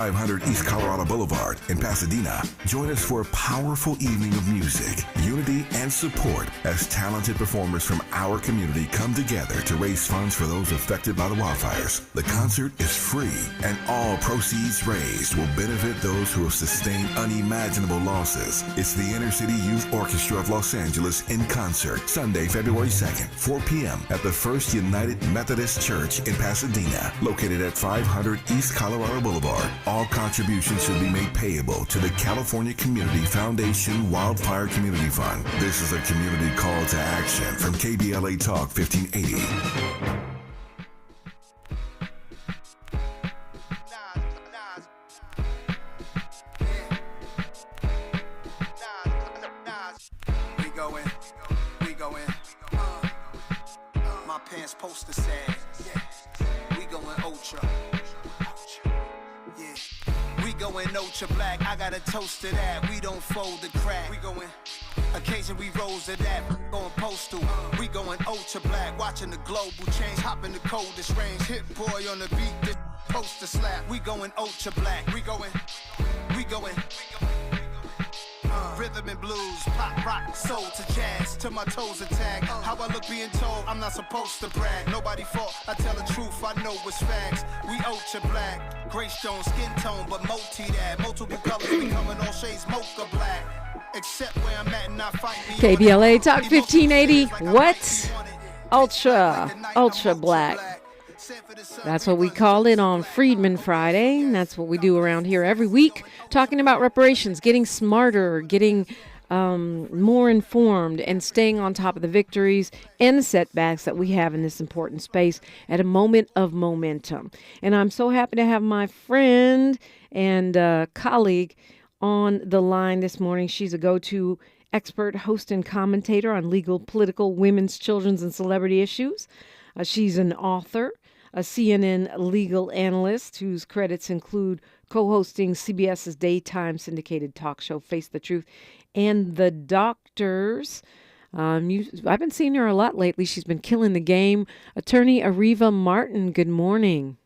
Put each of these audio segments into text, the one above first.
500 East Colorado Boulevard in Pasadena. Join us for a powerful evening of music, unity, and support as talented performers from our community come together to raise funds for those affected by the wildfires. The concert is free, and all proceeds raised will benefit those who have sustained unimaginable losses. It's the Inner City Youth Orchestra of Los Angeles in concert, Sunday, February 2nd, 4 p.m. at the First United Methodist Church in Pasadena, located at 500 East Colorado Boulevard. All contributions should be made payable to the California Community Foundation Wildfire Community Fund. This is a community call to action from KBLA Talk 1580. My pants poster said, we going ultra. We going ultra black, I got a toast to that. We don't fold the crack. We going, occasion we rose to that. Going postal, we going ultra black. Watching the global change, hop in the coldest range. Hit boy on the beat, this poster slap. We going ultra black. We going. Rhythm and blues, pop, rock, soul to jazz, till my toes attack. How I look being told, I'm not supposed to brag. Nobody fault, I tell the truth, I know it's facts. We ultra black, gray stone, skin tone, but multi that. Multiple colors becoming all shades mocha black. Except where I'm at and not fight me. KBLA Talk 1580, what? Ultra black. That's what we call it on Freedmen Friday. That's what we do around here every week, talking about reparations, getting smarter, getting more informed, and staying on top of the victories and the setbacks that we have in this important space at a moment of momentum. And I'm so happy to have my friend and colleague on the line this morning. She's a go-to expert, host, and commentator on legal, political, women's, children's, and celebrity issues. She's an author, a CNN legal analyst whose credits include co-hosting CBS's daytime syndicated talk show Face the Truth and The Doctors. I've been seeing her a lot lately. She's been killing the game. Attorney Areva Martin, good morning.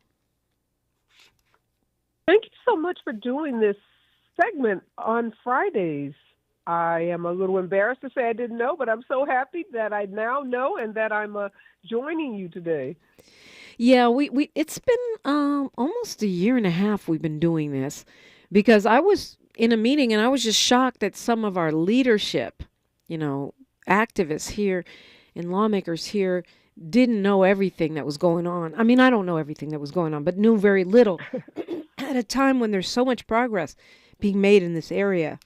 Thank you so much for doing this segment on Fridays. I am a little embarrassed to say I didn't know, but I'm so happy that I now know and that I'm joining you today. Yeah, we it's been almost a year and a half we've been doing this, because I was in a meeting and I was just shocked that some of our leadership, activists here and lawmakers here didn't know everything that was going on. I mean, I don't know everything that was going on, but knew very little at a time when there's so much progress being made in this area.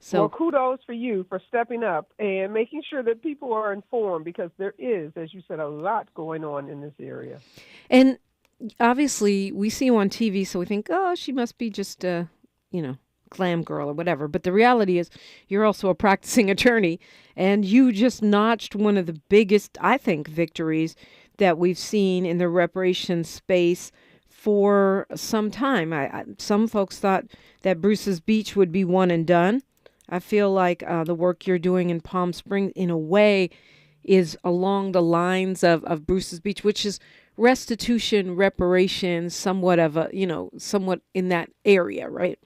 So, well, kudos for you for stepping up and making sure that people are informed, because there is, as you said, a lot going on in this area. And obviously, we see you on TV, so we think, oh, she must be just a, glam girl or whatever. But the reality is you're also a practicing attorney, and you just notched one of the biggest, I think, victories that we've seen in the reparations space for some time. Some folks thought that Bruce's Beach would be one and done. I feel like the work you're doing in Palm Springs, in a way, is along the lines of Bruce's Beach, which is restitution, reparations, somewhat in that area, right?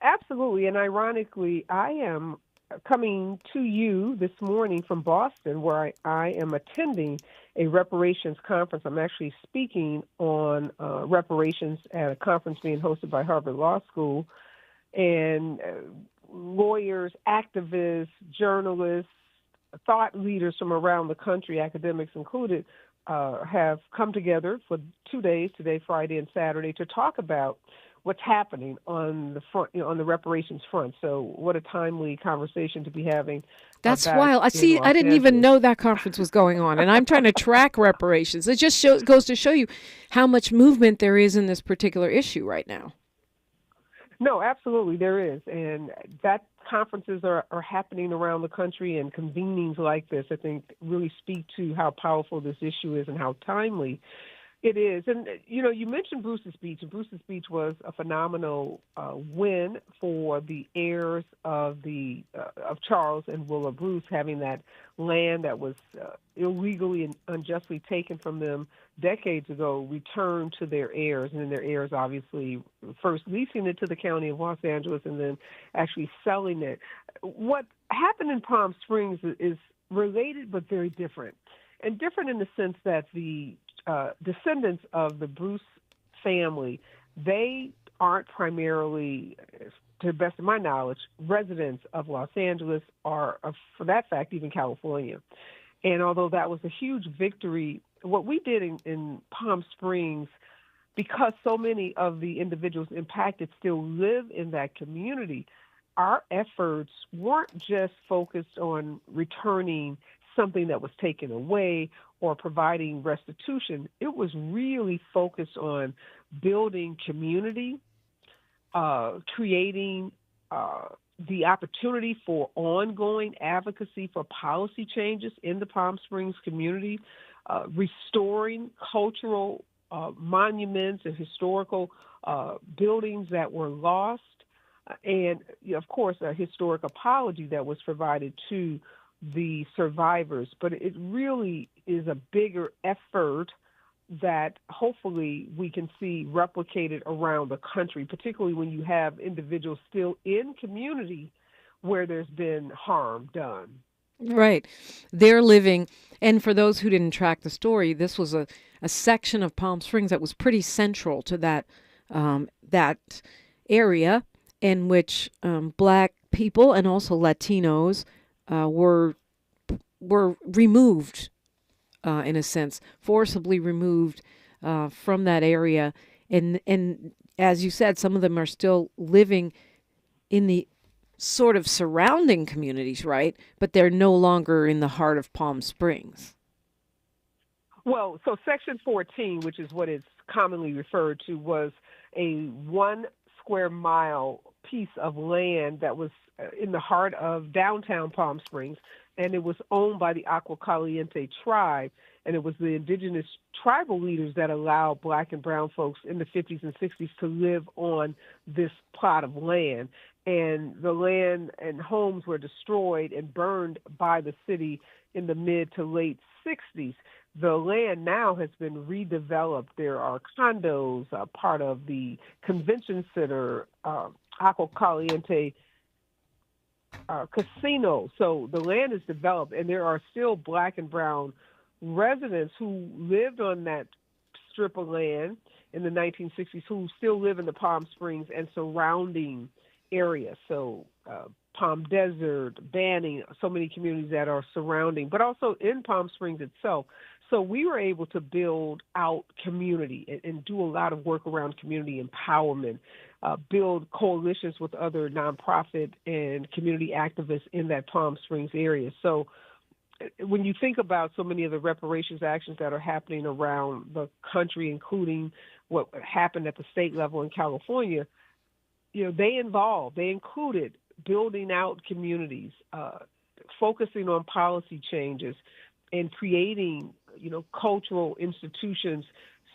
Absolutely. And ironically, I am coming to you this morning from Boston, where I am attending a reparations conference. I'm actually speaking on reparations at a conference being hosted by Harvard Law School. And lawyers, activists, journalists, thought leaders from around the country, academics included, have come together for 2 days, today, Friday, and Saturday, to talk about what's happening on the front, on the reparations front. So, what a timely conversation to be having. That's wild. I didn't even know that conference was going on, and I'm trying to track reparations. It just goes to show you how much movement there is in this particular issue right now. No, absolutely, there is. And that conferences are happening around the country, and convenings like this, I think, really speak to how powerful this issue is and how timely. It is. And, you mentioned Bruce's Beach, and Bruce's Beach was a phenomenal win for the heirs of of Charles and Willa Bruce, having that land that was illegally and unjustly taken from them decades ago returned to their heirs, and then their heirs obviously first leasing it to the county of Los Angeles and then actually selling it. What happened in Palm Springs is related but very different, and different in the sense that the descendants of the Bruce family, they aren't primarily, to the best of my knowledge, residents of Los Angeles or, for that fact, even California. And although that was a huge victory, what we did in Palm Springs, because so many of the individuals impacted still live in that community, our efforts weren't just focused on returning something that was taken away or providing restitution. It was really focused on building community, creating the opportunity for ongoing advocacy for policy changes in the Palm Springs community, restoring cultural monuments and historical buildings that were lost, and, of course, a historic apology that was provided to the survivors. But it really is a bigger effort that hopefully we can see replicated around the country, particularly when you have individuals still in community where there's been harm done. Right. They're living, and for those who didn't track the story, this was a section of Palm Springs that was pretty central to that area in which Black people and also Latinos were removed, in a sense, forcibly removed from that area. And as you said, some of them are still living in the sort of surrounding communities, right? But they're no longer in the heart of Palm Springs. Well, so Section 14, which is what it's commonly referred to, was a 1 square mile piece of land that was in the heart of downtown Palm Springs, and it was owned by the Agua Caliente tribe, and it was the indigenous tribal leaders that allowed Black and brown folks in the 50s and 60s to live on this plot of land. And the land and homes were destroyed and burned by the city in the mid to late 60s. The land now has been redeveloped. There are condos, part of the convention center, Agua Caliente casino. So the land is developed, and there are still Black and brown residents who lived on that strip of land in the 1960s who still live in the Palm Springs and surrounding areas. So Palm Desert, Banning, so many communities that are surrounding, but also in Palm Springs itself. So we were able to build out community and do a lot of work around community empowerment, build coalitions with other nonprofit and community activists in that Palm Springs area. So when you think about so many of the reparations actions that are happening around the country, including what happened at the state level in California, they included building out communities, focusing on policy changes, and creating, cultural institutions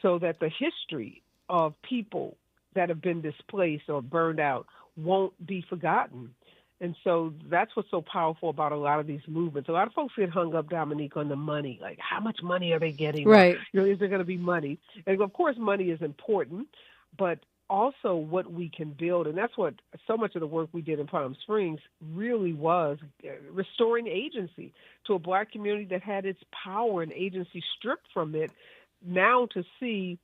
so that the history of people that have been displaced or burned out won't be forgotten. And so that's what's so powerful about a lot of these movements. A lot of folks get hung up, Dominique, on the money. Like, how much money are they getting? Right. Is there going to be money? And, of course, money is important, but also what we can build. And that's what so much of the work we did in Palm Springs really was, restoring agency to a Black community that had its power and agency stripped from it. Now to see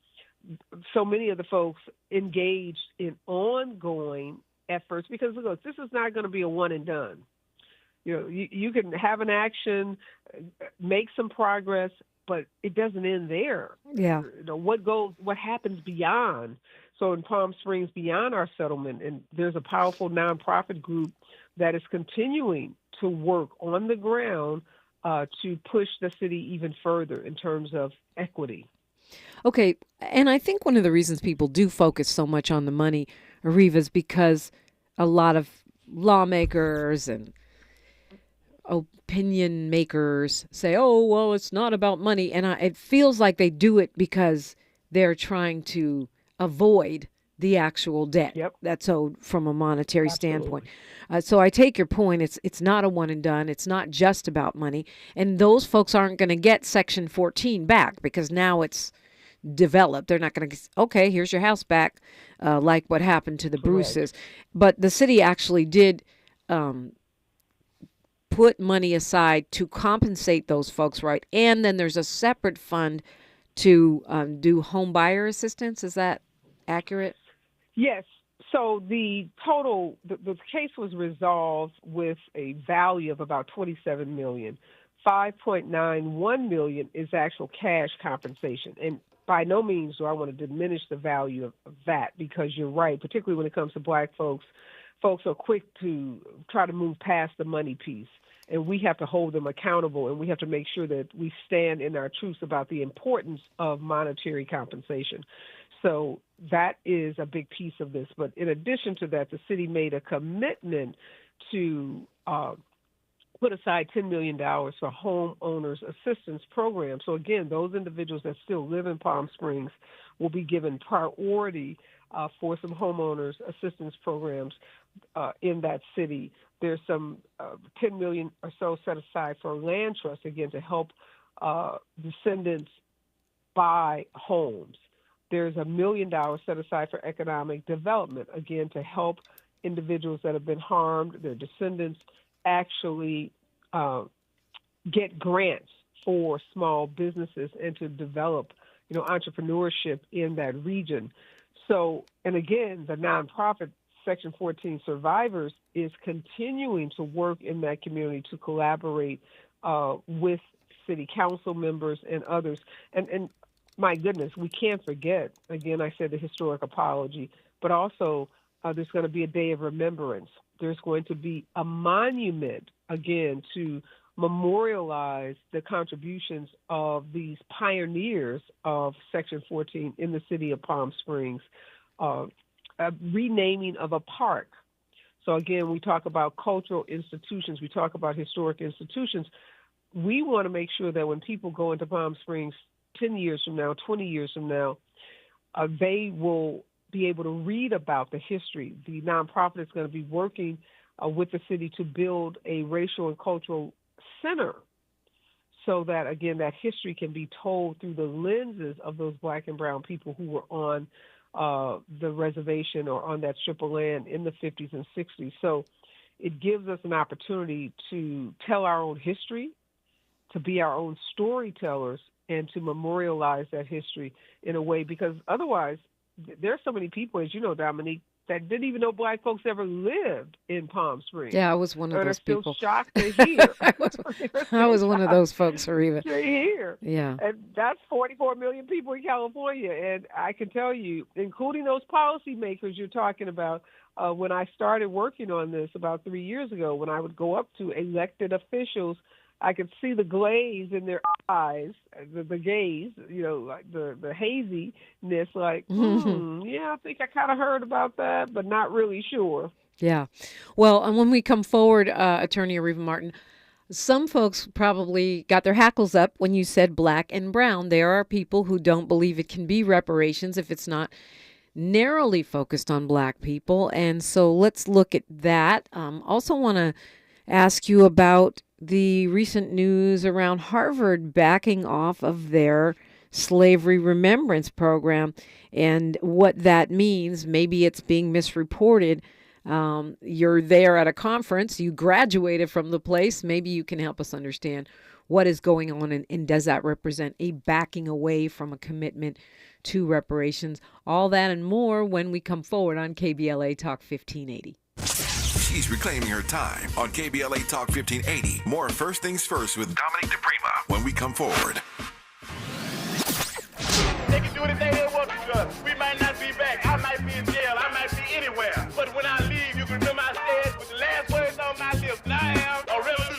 so many of the folks engaged in ongoing efforts, because look, this is not going to be a one and done. You can have an action, make some progress, but it doesn't end there. Yeah. What happens beyond? So in Palm Springs, beyond our settlement, and there's a powerful nonprofit group that is continuing to work on the ground to push the city even further in terms of equity. Okay, and I think one of the reasons people do focus so much on the money, Areva, is because a lot of lawmakers and opinion makers say, oh, well, it's not about money. And it feels like they do it because they're trying to avoid the actual debt that's owed from a monetary standpoint. So I take your point. It's not a one and done. It's not just about money. And those folks aren't going to get Section 14 back because now it's developed. They're not going to, okay, here's your house back, like what happened to the Bruces. But the city actually did put money aside to compensate those folks, right? And then there's a separate fund to do home buyer assistance. Is that accurate? Yes. So the total, the case was resolved with a value of about $27 million. $5.91 million is actual cash compensation. And by no means do I want to diminish the value of that, because you're right, particularly when it comes to Black folks are quick to try to move past the money piece. And we have to hold them accountable, and we have to make sure that we stand in our truths about the importance of monetary compensation. So that is a big piece of this. But in addition to that, the city made a commitment to put aside $10 million for homeowners assistance programs. So again, those individuals that still live in Palm Springs will be given priority for some homeowners assistance programs in that city. There's some $10 million or so set aside for land trust, again, to help descendants buy homes. There's $1 million set aside for economic development, again, to help individuals that have been harmed, their descendants, actually get grants for small businesses and to develop, entrepreneurship in that region. So, and again, the nonprofit Section 14 Survivors is continuing to work in that community to collaborate with city council members and others. And my goodness, we can't forget, again, I said the historic apology, but also there's going to be a day of remembrance. There's going to be a monument, again, to memorialize the contributions of these pioneers of Section 14 in the city of Palm Springs, a renaming of a park. So again, we talk about cultural institutions, we talk about historic institutions. We want to make sure that when people go into Palm Springs 10 years from now, 20 years from now, they will be able to read about the history. The nonprofit is going to be working with the city to build a racial and cultural center so that, again, that history can be told through the lenses of those Black and brown people who were on the reservation or on that strip of land in the 50s and 60s. So it gives us an opportunity to tell our own history, to be our own storytellers, and to memorialize that history in a way, because otherwise there are so many people, as you know, Dominique, that didn't even know Black folks ever lived in Palm Springs. Yeah, I was one of those people. They're still shocked they're here. I was one of those folks, Areva. They're here. Yeah. And that's 44 million people in California. And I can tell you, including those policymakers you're talking about, when I started working on this about 3 years ago, when I would go up to elected officials, I could see the glaze in their eyes, the gaze, like the haziness, like, yeah, I think I kind of heard about that, but not really sure. Yeah. Well, and when we come forward, Attorney Areva Martin, some folks probably got their hackles up when you said Black and brown. There are people who don't believe it can be reparations if it's not narrowly focused on Black people. And so let's look at that. Also want to ask you about the recent news around Harvard backing off of their slavery remembrance program and what that means. Maybe it's being misreported. You're there at a conference, you graduated from the place. Maybe you can help us understand what is going on and does that represent a backing away from a commitment to reparations? All that and more when we come forward on KBLA Talk 1580. She's reclaiming her time on KBLA Talk 1580. More First Things First with Dominique DiPrima when we come forward. They can do anything they want to us. We might not be back. I might be in jail. I might be anywhere. But when I leave, you can remember I said with the last words on my lips, I am a revolutionary.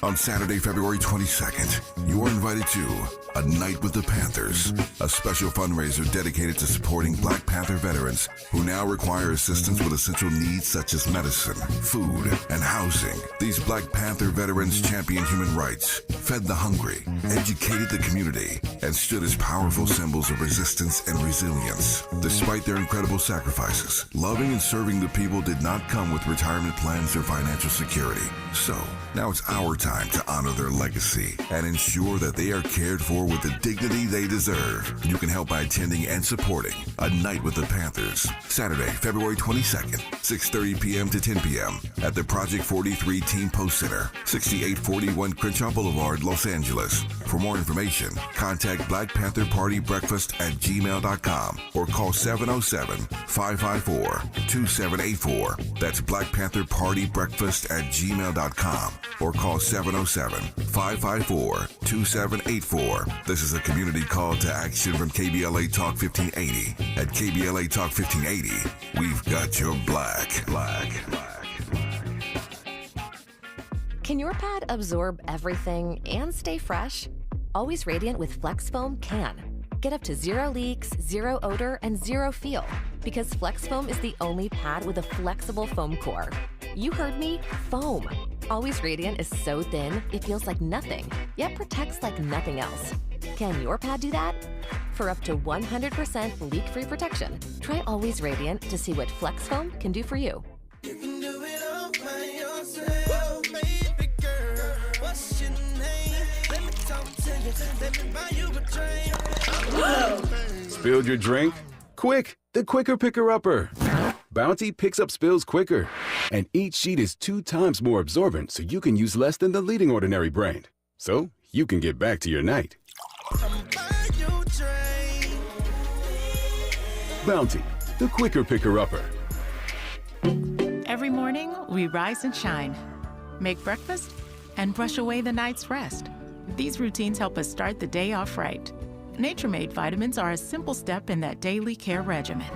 On Saturday, February 22nd, You are invited to A Night with the Panthers, a special fundraiser dedicated to supporting Black Panther veterans who now require assistance with essential needs such as medicine, food, and housing. These Black Panther veterans championed human rights, fed the hungry, educated the community, and stood as powerful symbols of resistance and resilience. Despite their incredible sacrifices, loving and serving the people did not come with retirement plans or financial security. So, now it's our time to honor their legacy and ensure that they are cared for with the dignity they deserve. You can help by attending and supporting A Night with the Panthers, Saturday, February 22nd, 6:30 p.m. to 10 p.m. at the Project 43 Team Post Center, 6841 Crenshaw Boulevard, Los Angeles. For more information, contact Black Panther Party Breakfast at gmail.com or call 707-554-2784. That's Black Panther Party Breakfast at gmail.com or call 707-554-2784. This is a community call to action from KBLA Talk 1580. At KBLA Talk 1580, we've got your black. Can your pad absorb everything and stay fresh? Always Radiant with Flex Foam can. Get up to 0 leaks, 0 odor, and 0 feel. Because Flex Foam is the only pad with a flexible foam core. You heard me, foam. Always Radiant is so thin, it feels like nothing, yet protects like nothing else. Can your pad do that? For up to 100% leak-free protection, try Always Radiant to see what Flex Foam can do for you. You can do it all by yourself, baby girl. What's your name? Let me talk to you. Let me buy you a drink. Spilled your drink? Quick, the quicker picker-upper. Bounty picks up spills quicker, and each sheet is 2 times more absorbent, so you can use less than the leading ordinary brand. So you can get back to your night. Bounty, the quicker picker-upper. Every morning, we rise and shine, make breakfast, and brush away the night's rest. These routines help us start the day off right. Nature-Made vitamins are a simple step in that daily care regimen.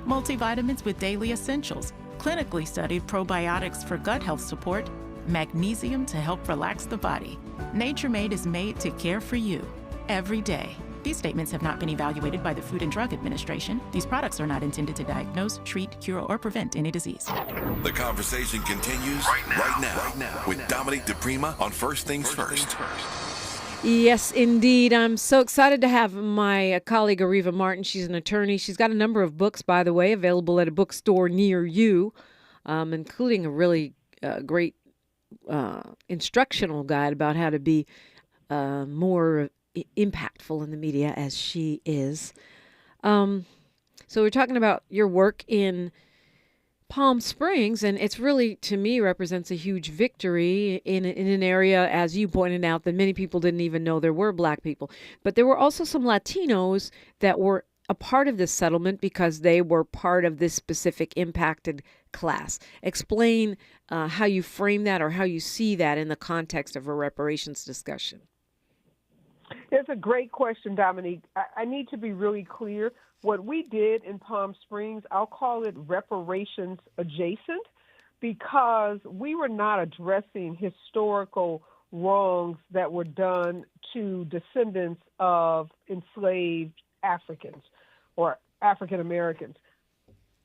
Multivitamins with daily essentials, clinically studied probiotics for gut health support, magnesium to help relax the body. Nature-Made is made to care for you every day. These statements have not been evaluated by the Food and Drug Administration. These products are not intended to diagnose, treat, cure, or prevent any disease. The conversation continues right now with Dominique DiPrima on First Things First. Yes, indeed. I'm so excited to have my colleague, Areva Martin. She's an attorney. She's got a number of books, by the way, available at a bookstore near you, including a really great instructional guide about how to be more impactful in the media, as she is. So we're talking about your work in Palm Springs, and it's really, to me, represents a huge victory in an area, as you pointed out, that many people didn't even know there were Black people. But there were also some Latinos that were a part of this settlement because they were part of this specific impacted class. Explain how you frame that or how you see that in the context of a reparations discussion. It's a great question, Dominique. I need to be really clear. What we did in Palm Springs, I'll call it reparations adjacent, because we were not addressing historical wrongs that were done to descendants of enslaved Africans or African Americans.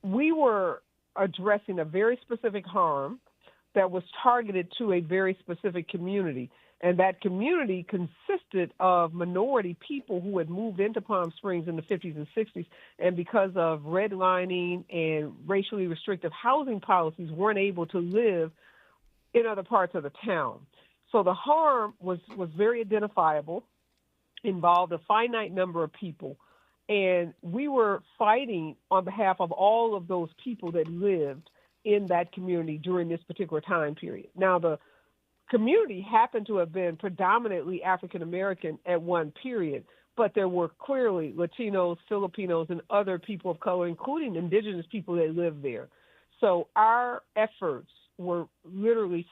We were addressing a very specific harm that was targeted to a very specific community. And that community consisted of minority people who had moved into Palm Springs in the 50s and 60s, and because of redlining and racially restrictive housing policies, weren't able to live in other parts of the town. So the harm was very identifiable, involved a finite number of people, and we were fighting on behalf of all of those people that lived in that community during this particular time period. Now, the community happened to have been predominantly African American at one period, but there were clearly Latinos, Filipinos, and other people of color, including indigenous people that lived there. So our efforts were literally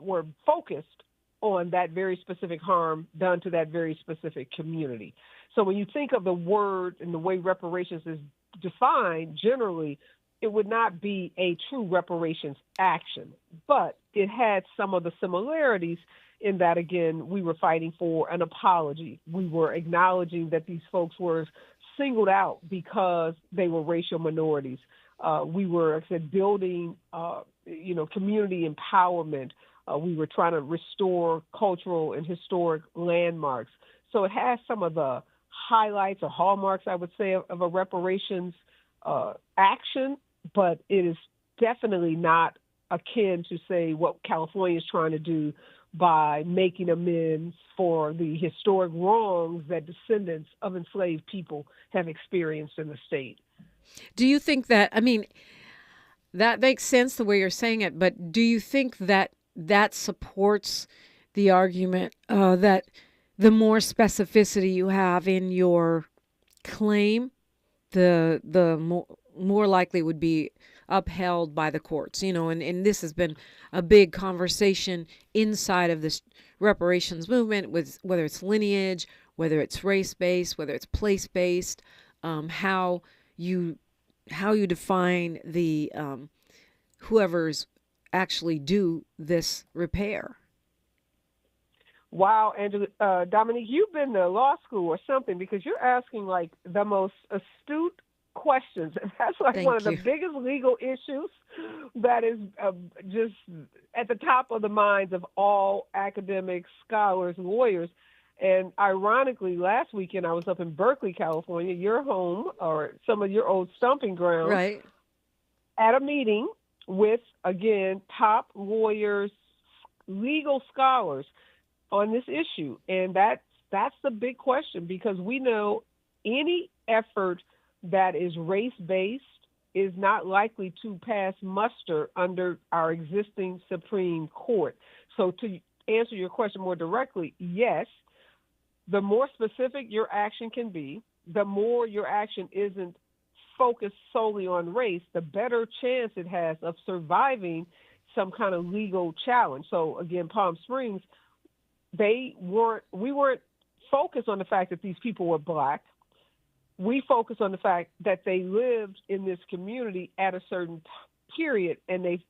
were focused on that very specific harm done to that very specific community. So when you think of the word and the way reparations is defined, generally, it would not be a true reparations action, but it had some of the similarities in that, again, we were fighting for an apology. We were acknowledging that these folks were singled out because they were racial minorities. We were, like I said, building, community empowerment. We were trying to restore cultural and historic landmarks. So it has some of the highlights or hallmarks, I would say, of a reparations action, but it is definitely not akin to, say, what California is trying to do by making amends for the historic wrongs that descendants of enslaved people have experienced in the state. Do you think that, that makes sense the way you're saying it, but do you think that that supports the argument that the more specificity you have in your claim, the more likely would be upheld by the courts, and this has been a big conversation inside of this reparations movement, with whether it's lineage, whether it's race-based, whether it's place-based, how you define the whoever's actually do this repair. Wow, Angela, Dominique, you've been to law school or something, because you're asking like the most astute questions. And that's like Thank one of the you. biggest legal issues that is just at the top of the minds of all academics, scholars, lawyers. And ironically, last weekend I was up in Berkeley, California, your home or some of your old stomping grounds, Right. at a meeting with, again, top lawyers, legal scholars on this issue. And that's the big question, because we know any effort that is race-based is not likely to pass muster under our existing Supreme Court. So to answer your question more directly, yes, the more specific your action can be, the more your action isn't focused solely on race, the better chance it has of surviving some kind of legal challenge. So again, Palm Springs, we weren't focused on the fact that these people were black. We focused on the fact that they lived in this community at a certain period, and they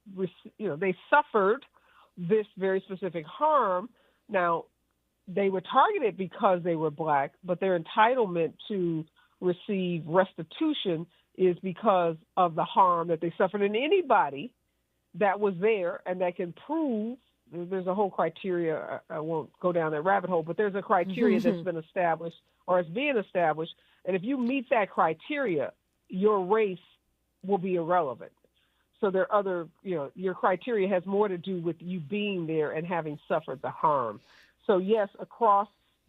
suffered this very specific harm. Now, they were targeted because they were black, but their entitlement to receive restitution is because of the harm that they suffered. And anybody that was there and that can prove, there's a whole criteria, I won't go down that rabbit hole, but there's a criteria that's been established or is being established. And if you meet that criteria, your race will be irrelevant. So there are other, your criteria has more to do with you being there and having suffered the harm. So yes, across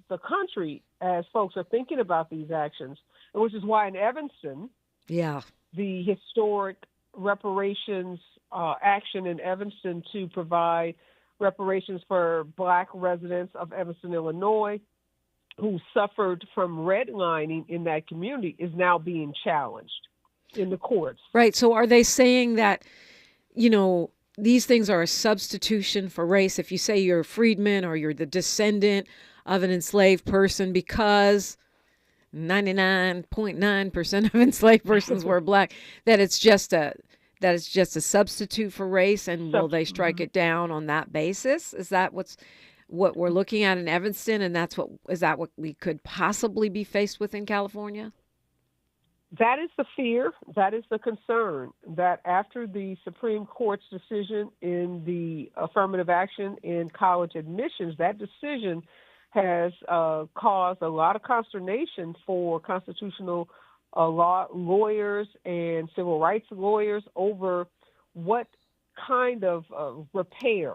the country, as folks are thinking about these actions, which is why in Evanston, the historic reparations action in Evanston to provide reparations for black residents of Evanston, Illinois, who suffered from redlining in that community, is now being challenged in the courts. Right. So are they saying that, these things are a substitution for race? If you say you're a freedman or you're the descendant of an enslaved person, because 99.9% of enslaved persons were black, that it's just a substitute for race, and will they strike it down on that basis? Is that what we're looking at in Evanston, and is that what we could possibly be faced with in California? That is the fear, that is the concern, that after the Supreme Court's decision in the affirmative action in college admissions, that decision has caused a lot of consternation for constitutional law lawyers and civil rights lawyers over what kind of repair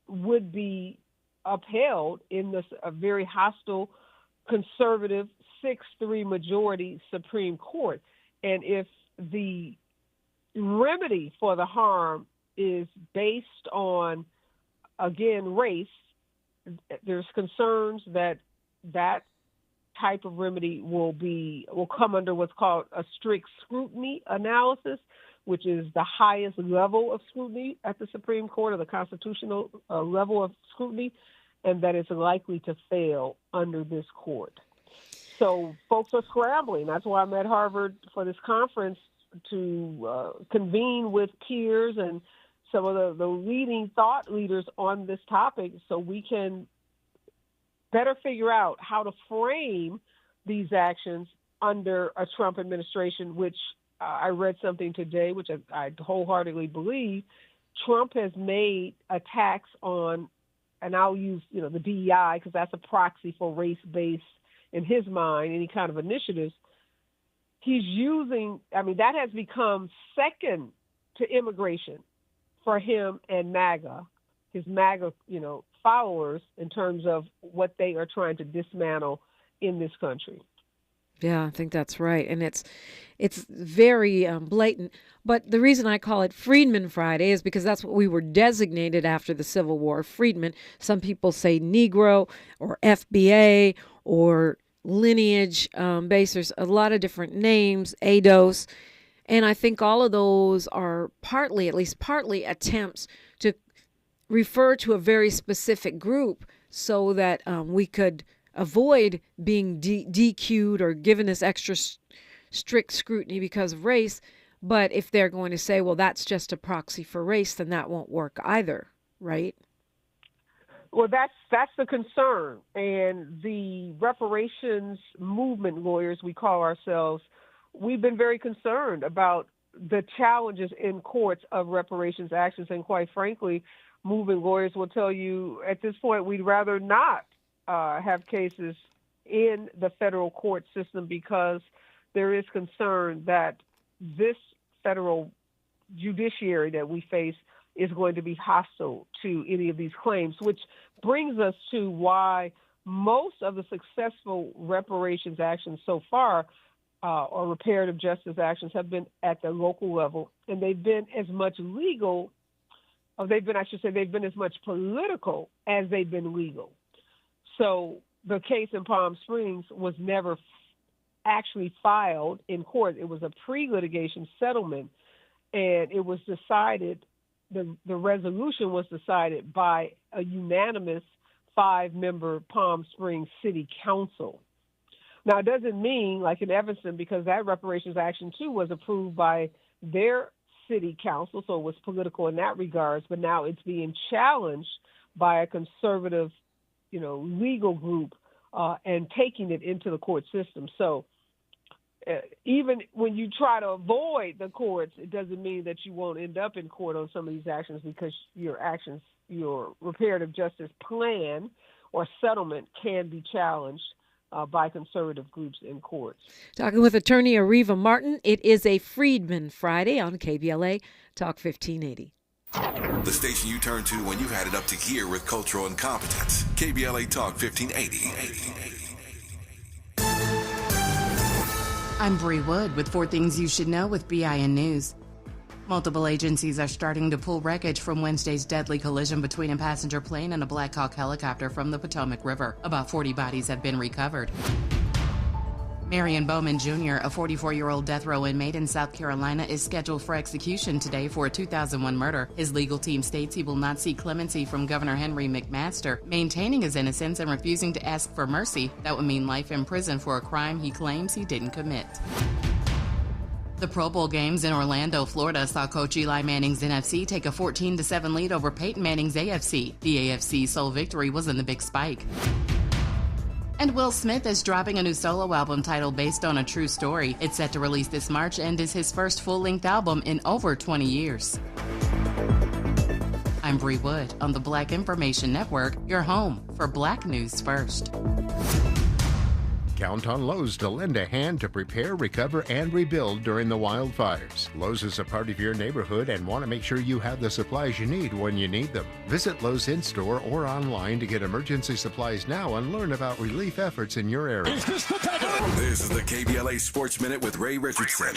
would be upheld in this very hostile, conservative 6-3 majority Supreme Court. And if the remedy for the harm is based on, again, race, there's concerns that that type of remedy will come under what's called a strict scrutiny analysis, which is the highest level of scrutiny at the Supreme Court, or the constitutional level of scrutiny, and that it's likely to fail under this court. So folks are scrambling. That's why I'm at Harvard for this conference, to convene with peers and some of the leading thought leaders on this topic so we can better figure out how to frame these actions under a Trump administration, which I read something today, which I wholeheartedly believe. Trump has made attacks on, and I'll use, the DEI because that's a proxy for race-based, in his mind, any kind of initiatives. He's using, that has become second to immigration for him and MAGA, his MAGA, followers in terms of what they are trying to dismantle in this country. Yeah, I think that's right. And it's very blatant. But the reason I call it Freedmen Friday is because that's what we were designated after the Civil War, freedmen. Some people say Negro or FBA or lineage based. There's a lot of different names, ADOS. And I think all of those are at least partly attempts to refer to a very specific group so that we could avoid being DQ'd or given this extra strict scrutiny because of race. But if they're going to say, well, that's just a proxy for race, then that won't work either, right? Well, that's the concern. And the reparations movement lawyers, we call ourselves, we've been very concerned about the challenges in courts of reparations actions. And quite frankly, movement lawyers will tell you at this point we'd rather not have cases in the federal court system because there is concern that this federal judiciary that we face is going to be hostile to any of these claims, which brings us to why most of the successful reparations actions so far or reparative justice actions have been at the local level, and they've been as much legal, or they've been as much political as they've been legal. So the case in Palm Springs was never actually filed in court. It was a pre-litigation settlement, and it was decided, the resolution was decided by a unanimous 5-member Palm Springs City Council. Now, it doesn't mean, like in Evanston, because that reparations action, too, was approved by their city council, so it was political in that regards, but now it's being challenged by a conservative legal group and taking it into the court system. So even when you try to avoid the courts, it doesn't mean that you won't end up in court on some of these actions because your reparative justice plan or settlement can be challenged by conservative groups in courts. Talking with Attorney Areva Martin, it is a Freedmen Friday on KBLA Talk 1580. The station you turn to when you've had it up to gear with cultural incompetence. KBLA Talk 1580. I'm Bree Wood with 4 Things You Should Know with BIN News. Multiple agencies are starting to pull wreckage from Wednesday's deadly collision between a passenger plane and a Black Hawk helicopter from the Potomac River. About 40 bodies have been recovered. Marion Bowman Jr., a 44-year-old death row inmate in South Carolina, is scheduled for execution today for a 2001 murder. His legal team states he will not seek clemency from Governor Henry McMaster, maintaining his innocence and refusing to ask for mercy. That would mean life in prison for a crime he claims he didn't commit. The Pro Bowl games in Orlando, Florida saw Coach Eli Manning's NFC take a 14-7 lead over Peyton Manning's AFC. The AFC's sole victory was in the Big Spike. And Will Smith is dropping a new solo album titled Based on a True Story. It's set to release this March and is his first full-length album in over 20 years. I'm Bree Wood on the Black Information Network, your home for Black News First. Count on Lowe's to lend a hand to prepare, recover, and rebuild during the wildfires. Lowe's is a part of your neighborhood and want to make sure you have the supplies you need when you need them. Visit Lowe's in-store or online to get emergency supplies now and learn about relief efforts in your area. This is the KBLA Sports Minute with Ray Richardson.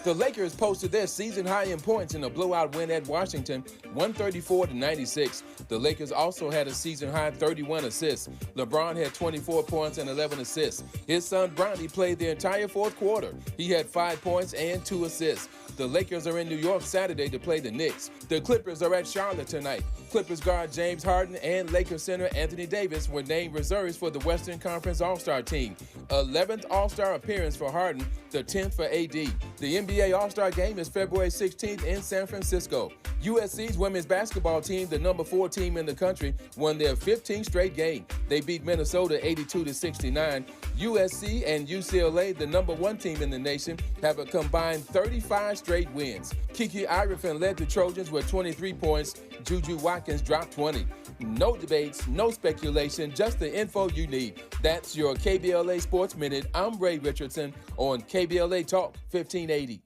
The Lakers posted their season high in points in a blowout win at Washington, 134-96. The Lakers also had a season high 31 assists. LeBron had 24 points and 11 assists. His son Bronny played the entire fourth quarter. He had 5 points and 2 assists. The Lakers are in New York Saturday to play the Knicks. The Clippers are at Charlotte tonight. Clippers guard James Harden and Lakers center Anthony Davis were named reserves for the Western Conference All-Star team. 11th All-Star appearance for Harden, the 10th for AD. The NBA All-Star game is February 16th in San Francisco. USC's women's basketball team, the number 4 team in the country, won their 15th straight game. They beat Minnesota 82-69. USC and UCLA, the number 1 team in the nation, have a combined 35 straight wins. Kiki Irefin led the Trojans with 23 points. Juju Watkins dropped 20. No debates, no speculation, just the info you need. That's your KBLA Sports Minute. I'm Ray Richardson on KBLA Talk 1580.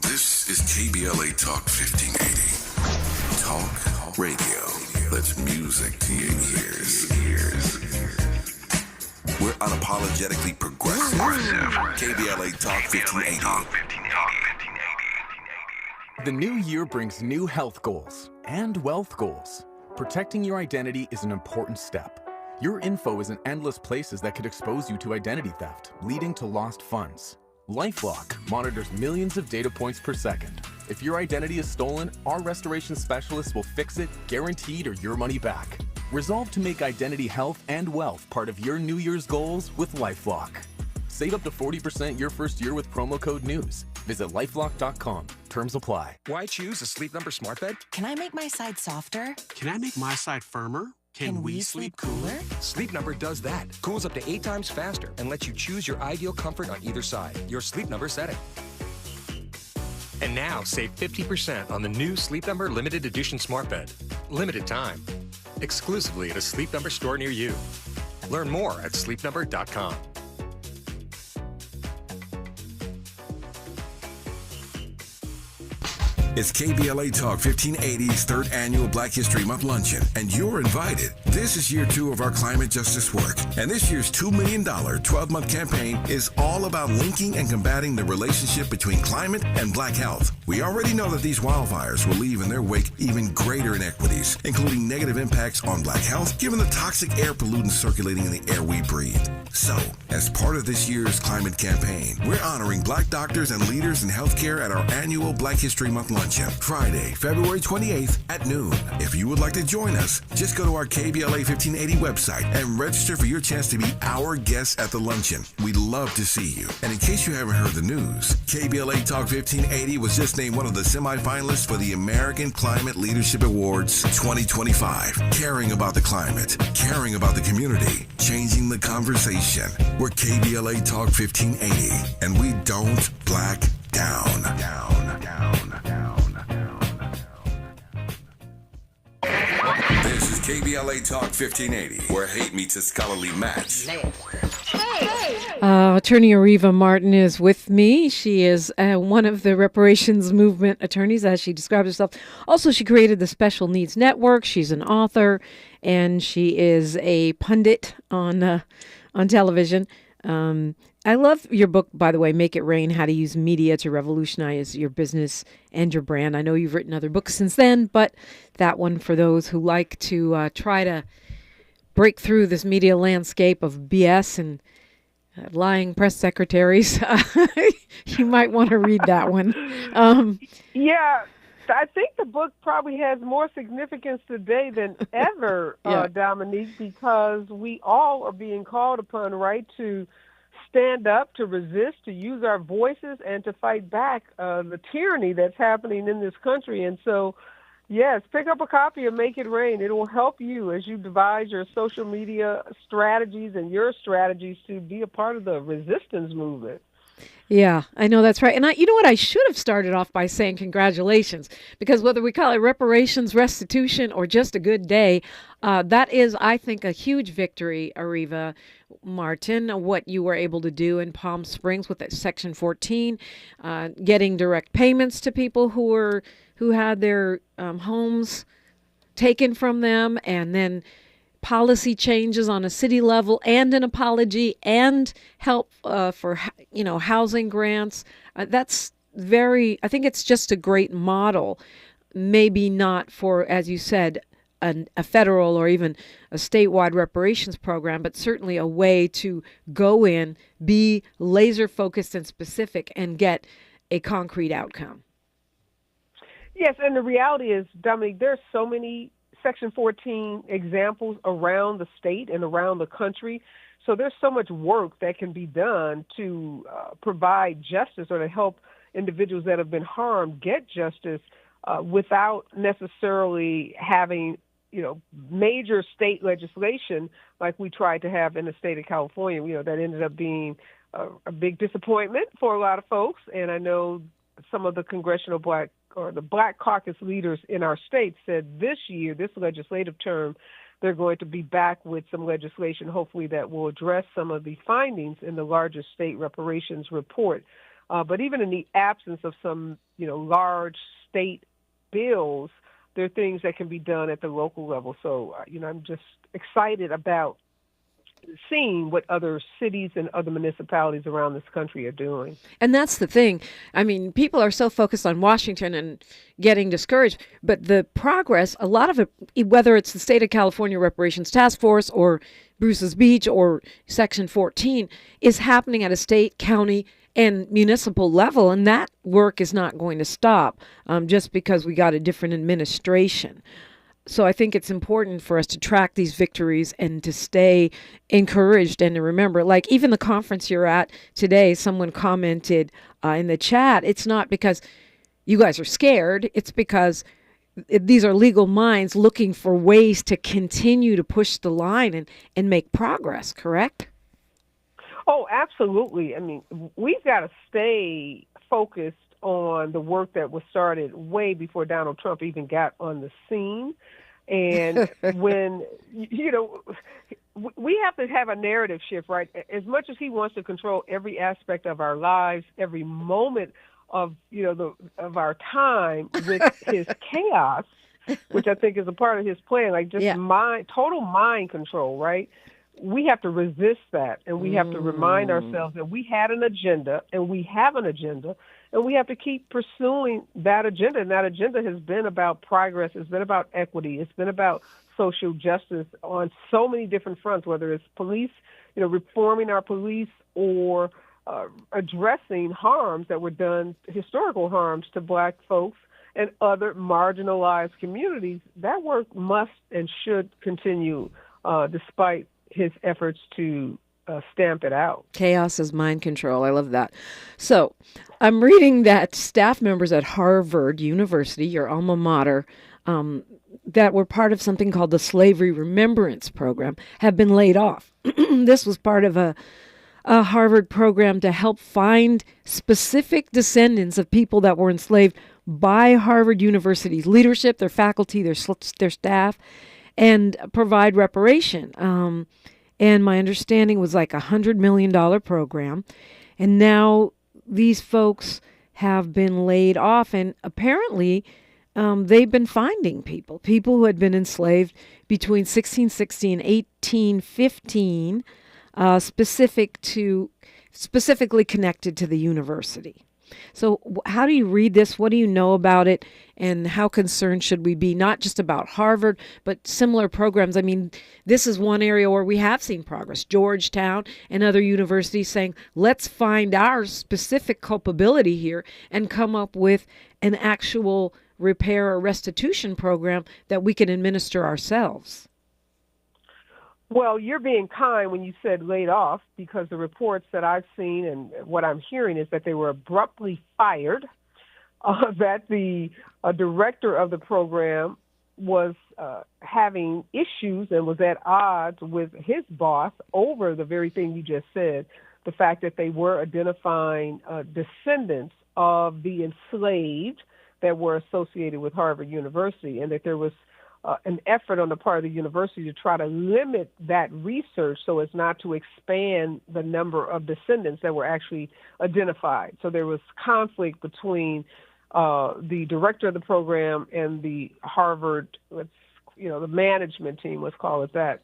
This is KBLA Talk 1580. Talk radio. That's music to your ears. We're unapologetically progressive. KBLA Talk 1580. The new year brings new health goals and wealth goals. Protecting your identity is an important step. Your info is in endless places that could expose you to identity theft, leading to lost funds. LifeLock monitors millions of data points per second. If your identity is stolen, our restoration specialists will fix it, guaranteed, or your money back. Resolve to make identity health and wealth part of your New Year's goals with LifeLock. Save up to 40% your first year with promo code NEWS. Visit lifelock.com. Terms apply. Why choose a Sleep Number smart bed? Can I make my side softer? Can I make my side firmer? Can we sleep cooler? Sleep Number does that. Cools up to 8 times faster and lets you choose your ideal comfort on either side. Your Sleep Number setting. And now save 50% on the new Sleep Number limited edition smart bed. Limited time. Exclusively at a Sleep Number store near you. Learn more at sleepnumber.com. It's KBLA Talk 1580's 3rd annual Black History Month luncheon, and you're invited. This is year 2 of our climate justice work, and this year's $2 million 12-month campaign is all about linking and combating the relationship between climate and Black health. We already know that these wildfires will leave in their wake even greater inequities, including negative impacts on Black health, given the toxic air pollutants circulating in the air we breathe. So, as part of this year's climate campaign, we're honoring Black doctors and leaders in healthcare at our annual Black History Month luncheon, Friday, February 28th at noon. If you would like to join us, just go to our KBLA 1580 website and register for your chance to be our guest at the luncheon. We'd love to see you. And in case you haven't heard the news, KBLA Talk 1580 was just named one of the semifinalists for the American Climate Leadership Awards 2025. Caring about the climate, caring about the community, changing the conversation. We're KBLA Talk 1580, and we don't black down. This is KBLA Talk 1580, where hate meets a scholarly match. Attorney Areva Martin is with me. She is one of the reparations movement attorneys, as she describes herself. Also, she created the Special Needs Network. She's an author, and she is a pundit on television. I love your book, by the way, Make It Rain, How to Use Media to Revolutionize Your Business and Your Brand. I know you've written other books since then, but that one for those who like to try to break through this media landscape of BS and lying press secretaries, you might want to read that one. Yeah, I think the book probably has more significance today than ever, Dominique, because we all are being called upon, right, to stand up, to resist, to use our voices, and to fight back the tyranny that's happening in this country. And so, yes, pick up a copy of Make It Rain. It will help you as you devise your social media strategies and your strategies to be a part of the resistance movement. Yeah, I know that's right. And you know what? I should have started off by saying congratulations, because whether we call it reparations, restitution, or just a good day, that is, I think, a huge victory, Areva Martin, what you were able to do in Palm Springs with that Section 14, getting direct payments to people who had their homes taken from them, and then policy changes on a city level, and an apology, and help for housing grants. That's I think it's just a great model. Maybe not for, as you said, a federal or even a statewide reparations program, but certainly a way to go in, be laser focused and specific, and get a concrete outcome. Yes, and the reality is, Dominique, there's so many Section 14 examples around the state and around the country. So there's so much work that can be done to provide justice or to help individuals that have been harmed get justice without necessarily having, major state legislation like we tried to have in the state of California. That ended up being a big disappointment for a lot of folks. And I know some of the the Black Caucus leaders in our state said this year, this legislative term, they're going to be back with some legislation, hopefully, that will address some of the findings in the largest state reparations report. But even in the absence of some, large state bills, there are things that can be done at the local level. So, I'm just excited about seeing what other cities and other municipalities around this country are doing. And that's the thing. I mean, people are so focused on Washington and getting discouraged, but the progress, a lot of it, whether it's the State of California Reparations Task Force or Bruce's Beach or Section 14, is happening at a state, county, and municipal level, and that work is not going to stop just because we got a different administration. So I think it's important for us to track these victories and to stay encouraged and to remember, like even the conference you're at today, someone commented in the chat, it's not because you guys are scared, it's because these are legal minds looking for ways to continue to push the line and make progress, correct? Oh, absolutely. I mean, we've got to stay focused on the work that was started way before Donald Trump even got on the scene. And when, we have to have a narrative shift, right? As much as he wants to control every aspect of our lives, every moment of, of our time with his chaos, which I think is a part of his plan, like just total mind control, right? We have to resist that, and we have to remind ourselves that we had an agenda, and we have an agenda, and we have to keep pursuing that agenda. And that agenda has been about progress. It's been about equity. It's been about social justice on so many different fronts, whether it's police, reforming our police, or addressing harms that were done, historical harms to Black folks and other marginalized communities. That work must and should continue despite his efforts to stamp it out. Chaos is mind control. I love that. So I'm reading that staff members at Harvard University, your alma mater, that were part of something called the Slavery Remembrance Program, have been laid off. This was part of a Harvard program to help find specific descendants of people that were enslaved by Harvard University's leadership, their faculty, their staff, and provide reparation. And my understanding was like $100 million program. And now these folks have been laid off. And apparently they've been finding people who had been enslaved between 1660 and 1815, specifically connected to the university. So how do you read this? What do you know about it? And how concerned should we be, not just about Harvard, but similar programs? I mean, this is one area where we have seen progress. Georgetown and other universities saying, let's find our specific culpability here and come up with an actual repair or restitution program that we can administer ourselves. Well, you're being kind when you said laid off, because the reports that I've seen and what I'm hearing is that they were abruptly fired, that the director of the program was having issues and was at odds with his boss over the very thing you just said, the fact that they were identifying descendants of the enslaved that were associated with Harvard University, and that there was an effort on the part of the university to try to limit that research so as not to expand the number of descendants that were actually identified. So there was conflict between the director of the program and the Harvard, the management team, let's call it that.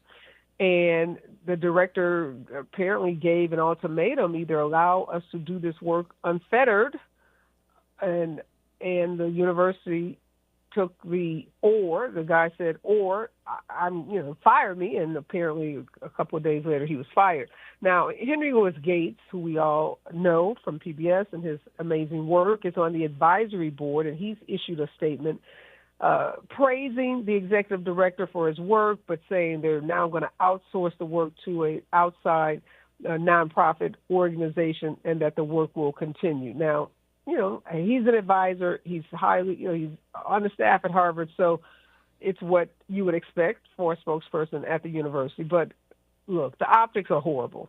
And the director apparently gave an ultimatum: either allow us to do this work unfettered, and the university took the guy said, I'm, fire me. And apparently a couple of days later he was fired. Now, Henry Louis Gates, who we all know from PBS and his amazing work, is on the advisory board, and he's issued a statement praising the executive director for his work, but saying they're now going to outsource the work to an outside nonprofit organization and that the work will continue. Now, he's an advisor. He's he's on the staff at Harvard, so it's what you would expect for a spokesperson at the university. But look, the optics are horrible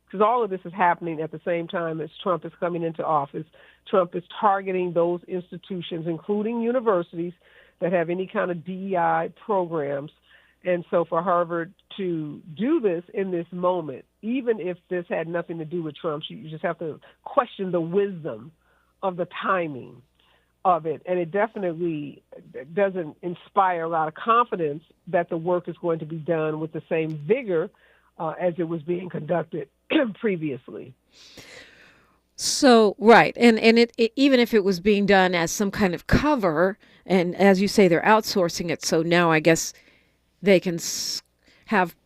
because all of this is happening at the same time as Trump is coming into office. Trump is targeting those institutions, including universities, that have any kind of DEI programs. And so for Harvard to do this in this moment, even if this had nothing to do with Trump, you just have to question the wisdom of the timing of it. And it definitely doesn't inspire a lot of confidence that the work is going to be done with the same vigor as it was being conducted previously. So, right. And it even if it was being done as some kind of cover, and as you say, they're outsourcing it. So now I guess they can have,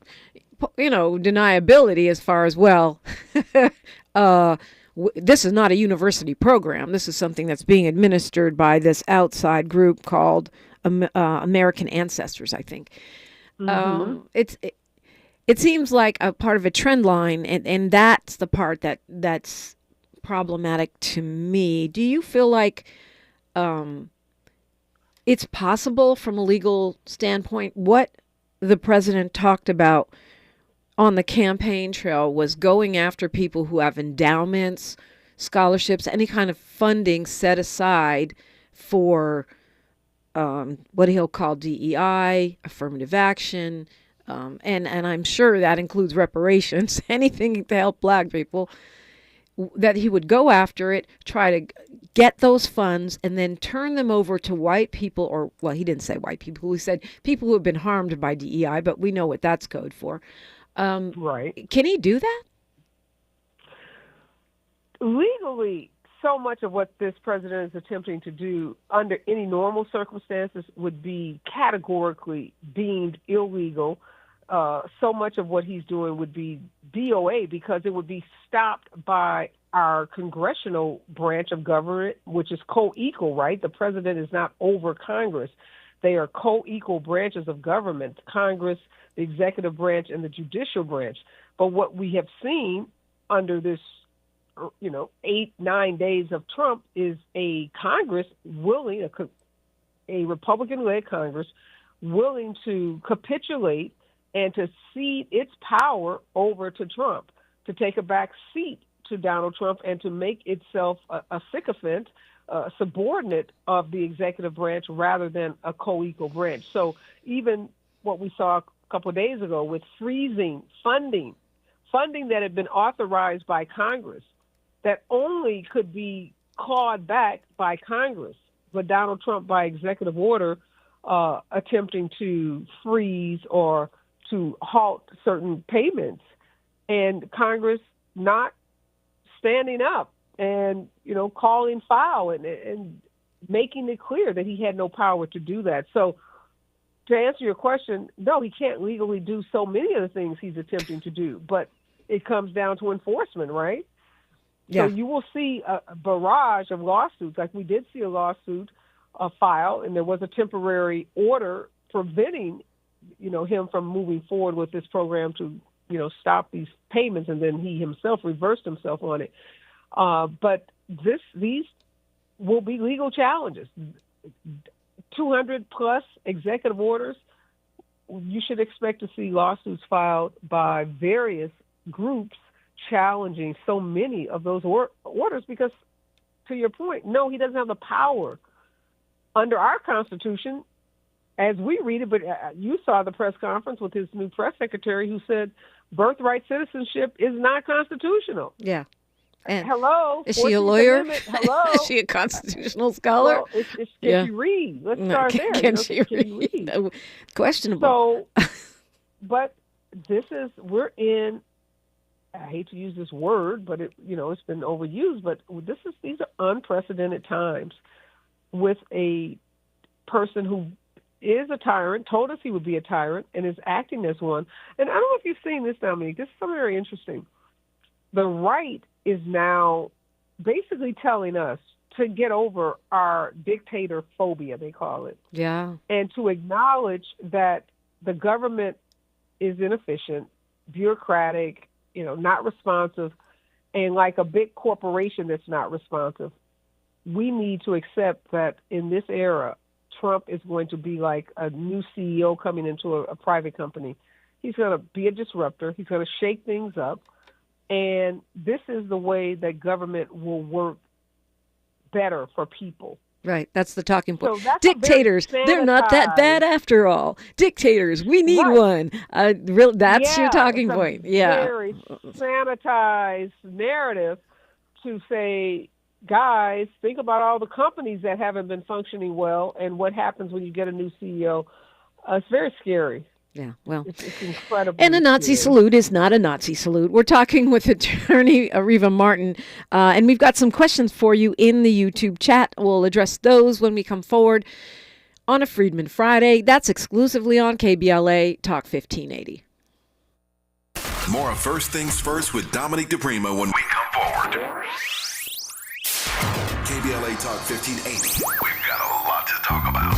deniability as far as, well, this is not a university program. This is something that's being administered by this outside group called American Ancestors, I think. Mm-hmm. It seems like a part of a trend line, and that's the part that's problematic to me. Do you feel like it's possible from a legal standpoint? What the president talked about on the campaign trail was going after people who have endowments, scholarships, any kind of funding set aside for what he'll call DEI, affirmative action, and I'm sure that includes reparations, anything to help Black people, that he would go after it, try to get those funds, and then turn them over to white people, or, well, he didn't say white people. He said people who have been harmed by DEI, but we know what that's code for. Right. Can he do that? Legally, so much of what this president is attempting to do under any normal circumstances would be categorically deemed illegal. So much of what he's doing would be DOA because it would be stopped by our congressional branch of government, which is co-equal, right? The president is not over Congress. They are co-equal branches of government, Congress, the executive branch, and the judicial branch. But what we have seen under this, 8-9 days of Trump is a Congress willing, a Republican-led Congress, willing to capitulate and to cede its power over to Trump, to take a back seat to Donald Trump and to make itself a sycophant, subordinate of the executive branch rather than a co-equal branch. So even what we saw a couple of days ago with freezing funding that had been authorized by Congress that only could be clawed back by Congress, but Donald Trump by executive order attempting to freeze or to halt certain payments, and Congress not standing up and, calling foul and making it clear that he had no power to do that. So to answer your question, no, he can't legally do so many of the things he's attempting to do, but it comes down to enforcement, right? Yeah. So you will see a barrage of lawsuits, like we did see a lawsuit filed, and there was a temporary order preventing him from moving forward with this program to, stop these payments, and then he himself reversed himself on it. But these will be legal challenges. 200 plus executive orders. You should expect to see lawsuits filed by various groups challenging so many of those orders because, to your point, no, he doesn't have the power under our Constitution as we read it, but you saw the press conference with his new press secretary who said birthright citizenship is not constitutional. Yeah. And hello? Is she a lawyer? Hello? Is she a constitutional scholar? Well, can she read? Let's start there. Can she read? Questionable. So, but we're in, I hate to use this word, but it's been overused, but these are unprecedented times with a person who is a tyrant, told us he would be a tyrant, and is acting as one. And I don't know if you've seen this, Dominique. This is something very interesting. The right is now basically telling us to get over our dictator phobia, they call it. Yeah. And to acknowledge that the government is inefficient, bureaucratic, not responsive, and like a big corporation that's not responsive. We need to accept that in this era, Trump is going to be like a new CEO coming into a private company. He's going to be a disruptor. He's going to shake things up. And this is the way that government will work better for people. Right, that's the talking point. So Dictators, they're not that bad after all. Dictators, we need one. That's your talking point. Yeah. Very sanitized narrative to say, guys, think about all the companies that haven't been functioning well and what happens when you get a new CEO. It's very scary. Yeah, well, it's incredible. And a Nazi salute is not a Nazi salute. We're talking with Attorney Areva Martin, and we've got some questions for you in the YouTube chat. We'll address those when we come forward on a Freedmen Friday. That's exclusively on KBLA Talk 1580. More of First Things First with Dominique DiPrima when we come forward. KBLA Talk 1580. We've got a lot to talk about.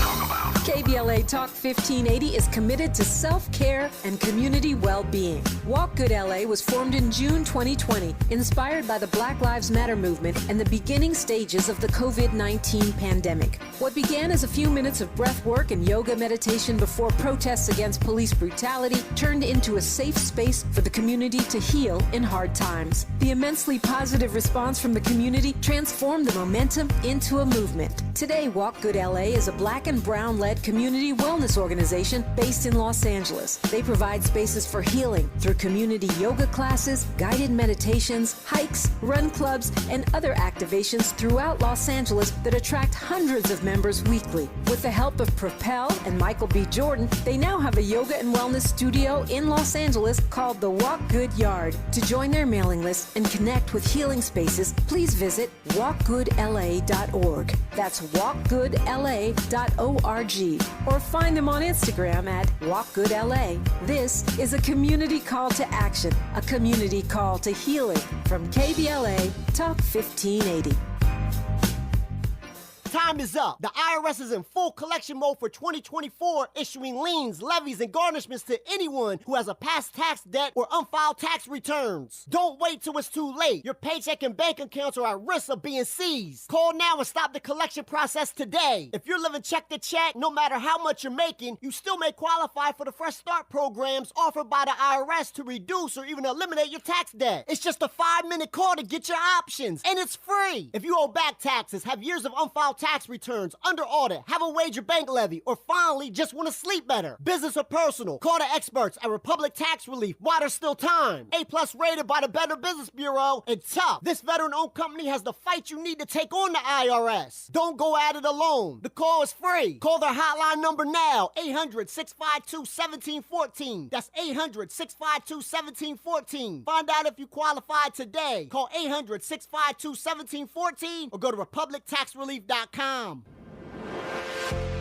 KBLA Talk 1580 is committed to self-care and community well-being. Walk Good LA was formed in June 2020, inspired by the Black Lives Matter movement and the beginning stages of the COVID-19 pandemic. What began as a few minutes of breath work and yoga meditation before protests against police brutality turned into a safe space for the community to heal in hard times. The immensely positive response from the community transformed the momentum into a movement. Today, Walk Good LA is a Black and Brown-led community wellness organization based in Los Angeles. They provide spaces for healing through community yoga classes, guided meditations, hikes, run clubs, and other activations throughout Los Angeles that attract hundreds of members weekly. With the help of Propel and Michael B. Jordan, they now have a yoga and wellness studio in Los Angeles called the Walk Good Yard. To join their mailing list and connect with healing spaces, please visit walkgoodla.org. That's walkgoodla.org. Or find them on Instagram at WalkGoodLA. This is a community call to action, a community call to healing from KBLA Talk 1580. Time is up. The IRS is in full collection mode for 2024, issuing liens, levies, and garnishments to anyone who has a past tax debt or unfiled tax returns. Don't wait till it's too late. Your paycheck and bank accounts are at risk of being seized. Call now and stop the collection process today. If you're living check to check, no matter how much you're making, you still may qualify for the Fresh Start programs offered by the IRS to reduce or even eliminate your tax debt. It's just a 5-minute call to get your options, and it's free. If you owe back taxes, have years of unfiled tax returns, under audit, have a wage or bank levy, or finally just want to sleep better, business or personal, call the experts at Republic Tax Relief while there's still time. A+ rated by the Better Business Bureau, and tough. This veteran-owned company has the fight you need to take on the IRS. Don't go at it alone. The call is free. Call their hotline number now, 800-652-1714. That's 800-652-1714. Find out if you qualify today. Call 800-652-1714 or go to republictaxrelief.com.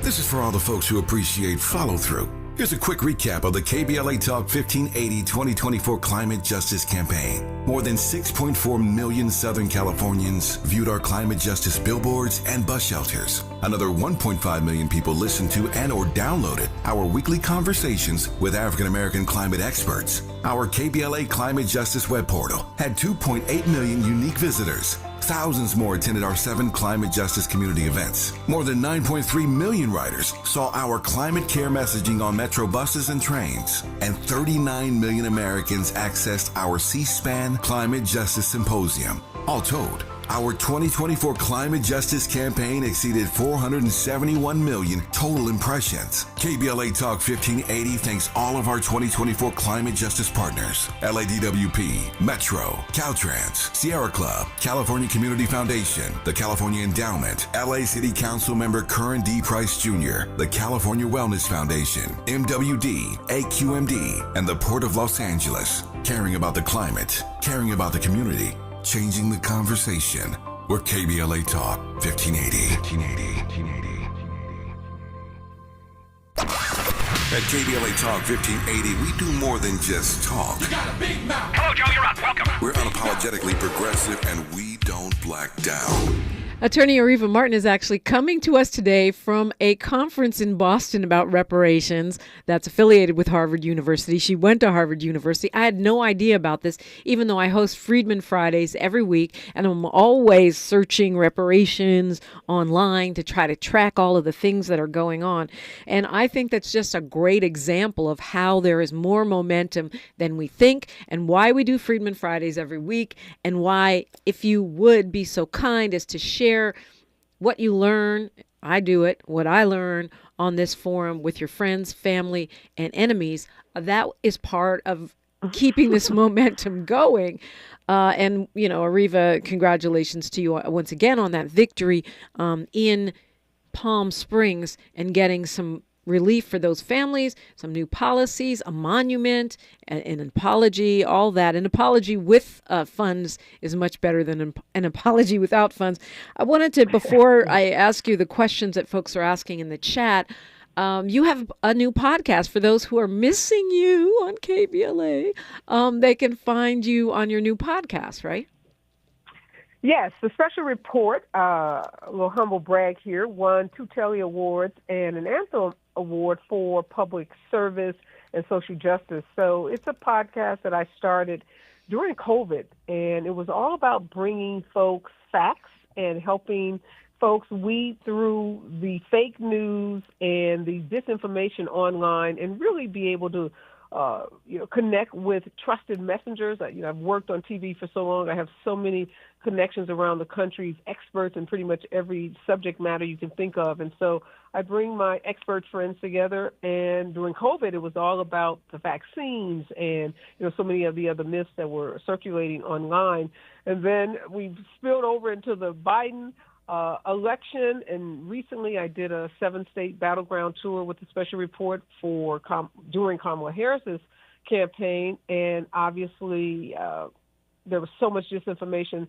This is for all the folks who appreciate follow-through. Here's a quick recap of the KBLA Talk 1580 2024 Climate Justice Campaign. More than 6.4 million Southern Californians viewed our climate justice billboards and bus shelters. Another 1.5 million people listened to and or downloaded our weekly conversations with African American climate experts. Our KBLA Climate Justice web portal had 2.8 million unique visitors. Thousands more attended our 7 climate justice community events. More than 9.3 million riders saw our climate care messaging on metro buses and trains. And 39 million Americans accessed our C-SPAN Climate Justice Symposium. All told, our 2024 Climate Justice Campaign exceeded 471 million total impressions. KBLA Talk 1580 thanks all of our 2024 Climate Justice partners: LADWP, Metro, Caltrans, Sierra Club, California Community Foundation, the California Endowment, LA City Council member Curran D. Price Jr., the California Wellness Foundation, MWD, AQMD, and the Port of Los Angeles. Caring about the climate, caring about the community, changing the conversation. We're KBLA Talk 1580. At KBLA Talk 1580, we do more than just talk. You got a big mouth. Hello, Joe, you're up. Welcome. We're unapologetically progressive, and we don't black down. Attorney Areva Martin is actually coming to us today from a conference in Boston about reparations that's affiliated with Harvard University. She went to Harvard University. I had no idea about this, even though I host Freedmen Fridays every week, and I'm always searching reparations online to try to track all of the things that are going on. And I think that's just a great example of how there is more momentum than we think, and why we do Freedmen Fridays every week, and why, if you would be so kind as to share what you learn, I do it, what I learn on this forum with your friends, family, and enemies, that is part of keeping this momentum going. And, you know, Areva, congratulations to you once again on that victory in Palm Springs and getting some relief for those families, some new policies, a monument, an apology, all that. An apology with funds is much better than an apology without funds. I wanted to, before I ask you the questions that folks are asking in the chat, you have a new podcast for those who are missing you on KBLA. They can find you on your new podcast, right? Yes, the special report, a little humble brag here, won 2 Telly Awards and an Anthem Award for public service and social justice. So it's a podcast that I started during COVID, and it was all about bringing folks facts and helping folks weed through the fake news and the disinformation online and really be able to connect with trusted messengers. I've worked on TV for so long. I have so many connections around the country, experts in pretty much every subject matter you can think of. And so I bring my expert friends together. And during COVID, it was all about the vaccines and, so many of the other myths that were circulating online. And then we spilled over into the Biden election, and recently I did a 7-state battleground tour with a special report for during Kamala Harris's campaign, and obviously there was so much disinformation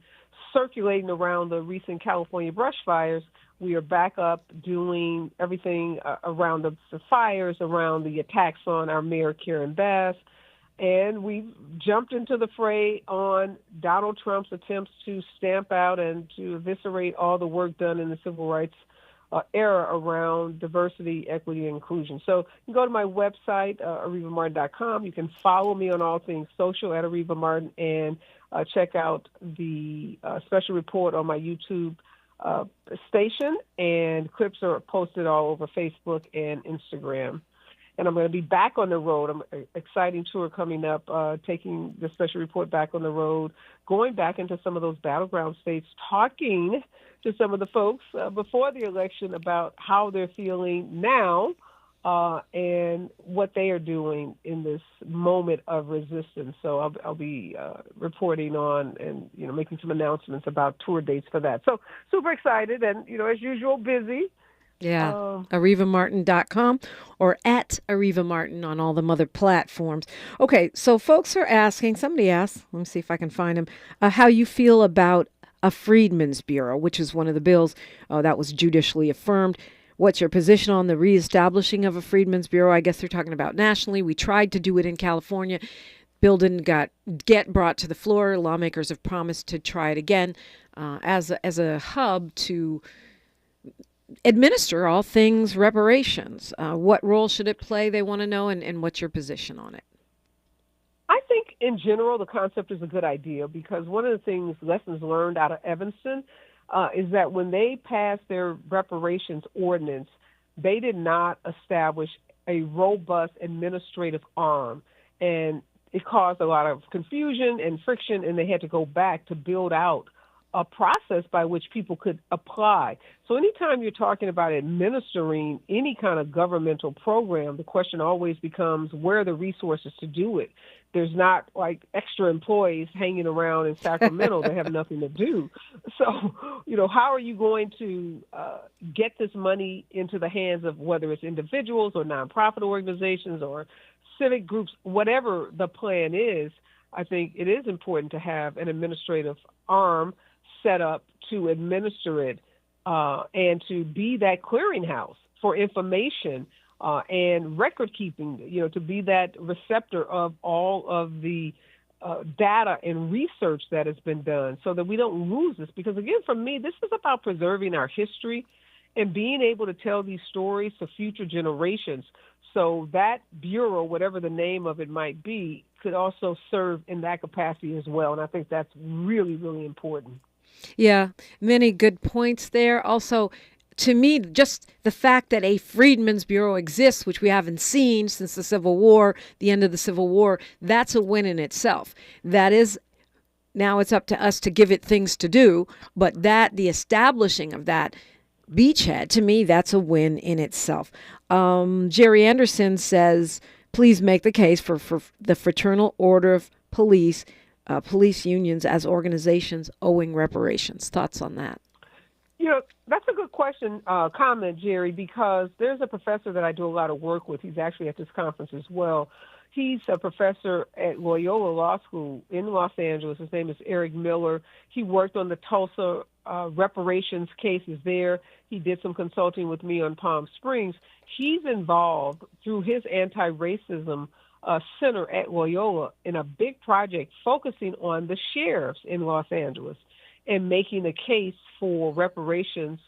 circulating around the recent California brush fires. We are back up doing everything around the fires, around the attacks on our mayor, Karen Bass. And we've jumped into the fray on Donald Trump's attempts to stamp out and to eviscerate all the work done in the civil rights era around diversity, equity, and inclusion. So you can go to my website, arevamartin.com. You can follow me on all things social at Areva Martin, and check out the special report on my YouTube station. And clips are posted all over Facebook and Instagram. And I'm going to be back on the road. I'm an exciting tour coming up, taking the special report back on the road, going back into some of those battleground states, talking to some of the folks before the election about how they're feeling now and what they are doing in this moment of resistance. So I'll be reporting on and, making some announcements about tour dates for that. So super excited and, as usual, busy. Yeah, arevamartin.com or at Areva Martin on all the other platforms. Okay, so folks are asking, somebody asked, let me see if I can find him, how you feel about a Freedmen's Bureau, which is one of the bills that was judicially affirmed. What's your position on the reestablishing of a Freedmen's Bureau? I guess they're talking about nationally. We tried to do it in California. Bill didn't get brought to the floor. Lawmakers have promised to try it again as a hub to administer all things reparations. What role should it play, they want to know, and what's your position on it? I think in general the concept is a good idea because one of the lessons learned out of Evanston is that when they passed their reparations ordinance, they did not establish a robust administrative arm, and it caused a lot of confusion and friction, and they had to go back to build out a process by which people could apply. So anytime you're talking about administering any kind of governmental program, the question always becomes, where are the resources to do it? There's not like extra employees hanging around in Sacramento that have nothing to do. So, how are you going to get this money into the hands of whether it's individuals or nonprofit organizations or civic groups, whatever the plan is? I think it is important to have an administrative arm set up to administer it and to be that clearinghouse for information and record keeping, to be that receptor of all of the data and research that has been done so that we don't lose this. Because, again, for me, this is about preserving our history and being able to tell these stories to future generations. So that bureau, whatever the name of it might be, could also serve in that capacity as well. And I think that's really, really important. Yeah, many good points there. Also, to me, just the fact that a Freedmen's Bureau exists, which we haven't seen since the Civil War, the end of the Civil War, that's a win in itself. That is, now it's up to us to give it things to do, but the establishing of that beachhead, to me, that's a win in itself. Jerry Anderson says, please make the case for the Fraternal Order of Police, police unions as organizations owing reparations. Thoughts on that? That's a good question, comment, Jerry, because there's a professor that I do a lot of work with. He's actually at this conference as well. He's a professor at Loyola Law School in Los Angeles. His name is Eric Miller. He worked on the Tulsa reparations cases there. He did some consulting with me on Palm Springs. He's involved through his anti-racism center at Loyola in a big project focusing on the sheriffs in Los Angeles and making a case for reparations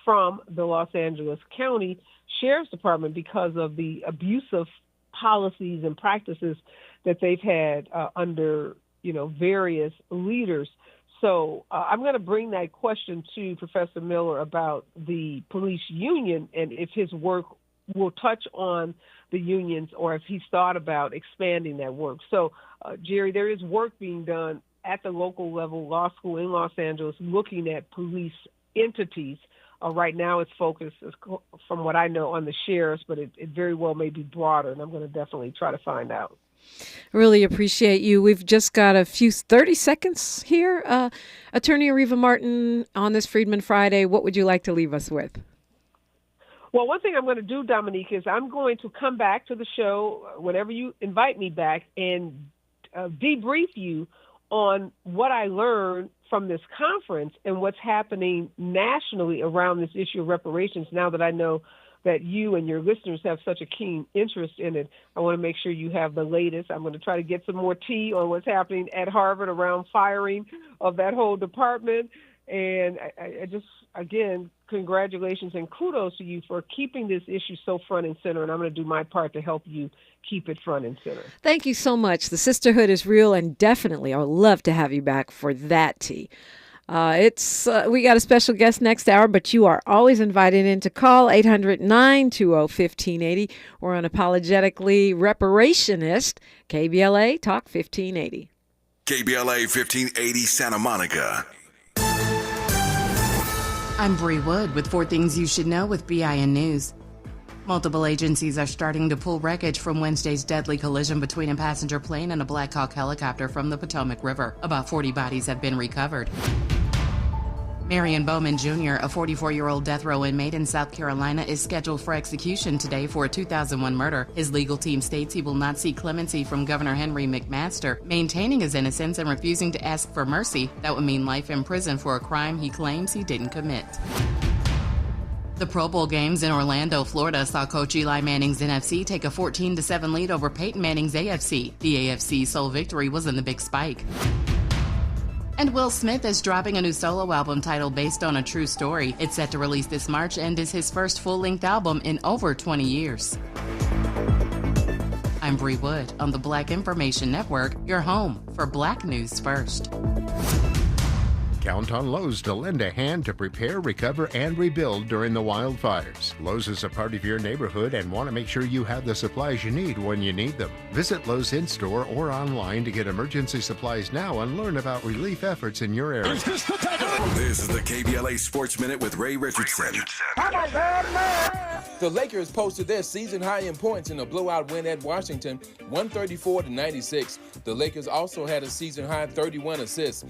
from the Los Angeles County Sheriff's Department because of the abusive policies and practices that they've had under, various leaders. So I'm going to bring that question to Professor Miller about the police union and if his work will touch on the unions or if he's thought about expanding that work. So, Jerry, there is work being done at the local level, law school in Los Angeles, looking at police entities. Right now it's focused, from what I know, on the sheriffs, but it very well may be broader, and I'm going to definitely try to find out. Really appreciate you. We've just got a few 30 seconds here. Attorney Areva Martin, on this Freedmen Friday, what would you like to leave us with? Well, one thing I'm going to do, Dominique, is I'm going to come back to the show whenever you invite me back and debrief you on what I learned from this conference and what's happening nationally around this issue of reparations. Now that I know that you and your listeners have such a keen interest in it, I want to make sure you have the latest. I'm going to try to get some more tea on what's happening at Harvard around firing of that whole department. And I just, again, congratulations and kudos to you for keeping this issue so front and center. And I'm going to do my part to help you keep it front and center. Thank you so much. The sisterhood is real, and definitely I would love to have you back for that tea. We got a special guest next hour, but you are always invited in to call 800-920-1580 or unapologetically reparationist, KBLA Talk 1580. KBLA 1580 Santa Monica. I'm Bree Wood with 4 Things You Should Know with BIN News. Multiple agencies are starting to pull wreckage from Wednesday's deadly collision between a passenger plane and a Black Hawk helicopter from the Potomac River. About 40 bodies have been recovered. Marion Bowman Jr., a 44-year-old death row inmate in South Carolina, is scheduled for execution today for a 2001 murder. His legal team states he will not seek clemency from Governor Henry McMaster, maintaining his innocence and refusing to ask for mercy. That would mean life in prison for a crime he claims he didn't commit. The Pro Bowl games in Orlando, Florida saw Coach Eli Manning's NFC take a 14-7 lead over Peyton Manning's AFC. The AFC's sole victory was in the Big Spike. And Will Smith is dropping a new solo album titled Based on a True Story. It's set to release this March and is his first full-length album in over 20 years. I'm Bree Wood on the Black Information Network, your home for Black News First. Count on Lowe's to lend a hand to prepare, recover, and rebuild during the wildfires. Lowe's is a part of your neighborhood and want to make sure you have the supplies you need when you need them. Visit Lowe's in-store or online to get emergency supplies now and learn about relief efforts in your area. This is the KBLA Sports Minute with Ray Richardson. The Lakers posted their season high in points in a blowout win at Washington, 134-96. The Lakers also had a season high 31 assists.